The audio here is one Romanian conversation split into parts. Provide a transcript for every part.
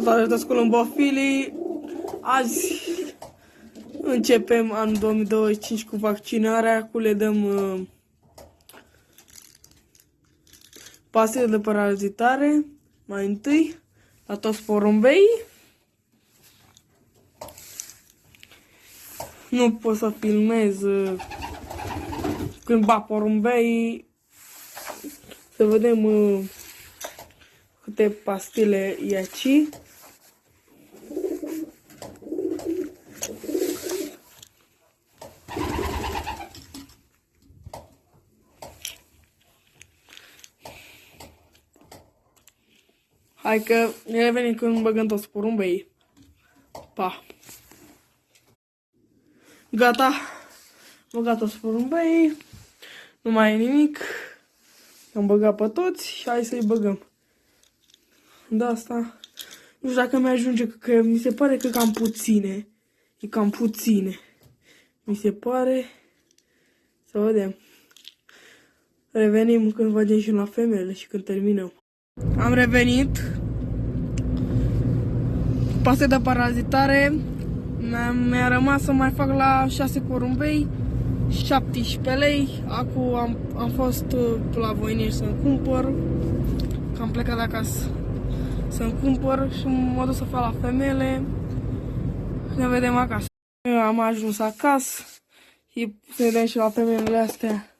Salutați colombofilii! Azi începem anul 2025 cu vaccinarea, le dăm pastile de parazitare, mai întâi, la toți porumbeii. Nu pot să filmez când bat porumbeii, să vedem câte pastile e aici. Hai că ne revenim când băgăm toți porumbeii. Pa! Gata! Băgat toți porumbeii. Nu mai e nimic. Am băgat pe toți și hai să-i băgăm. De asta, nu știu dacă mi-ajunge, că mi se pare că cam puține. E cam puține. Mi se pare. Să vedem. Revenim când vedem și la femele și când terminăm. Am revenit. Paste de parazitare. Mi-a rămas să mai fac la 6 porumbei 17 lei. Acum am fost la Voinieri să-mi cumpăr. Că am plecat de acasă să-mi cumpăr și mă duc să fac la femele. Ne vedem acasă. Am ajuns acasă și să vedem și la femelele astea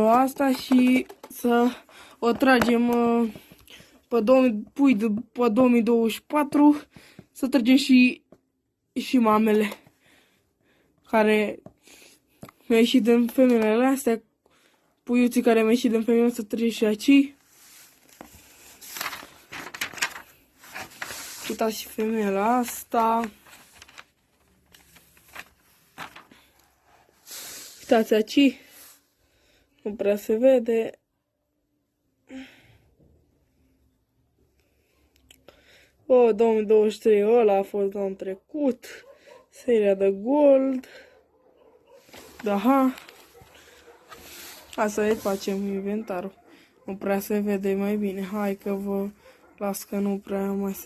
asta și să o tragem pe 2024, să tragem și mamele care mi-au ieșit din femelele astea, puiuții care mi-au ieșit din femelele, să tragem și aici. Uitați și femeia asta. Uitați aici. Nu prea se vede. O, 2023, ăla a fost anul trecut. Seria de gold. Da. Hai să facem inventarul. Nu prea se vede mai bine. Hai că vă las că nu prea mai se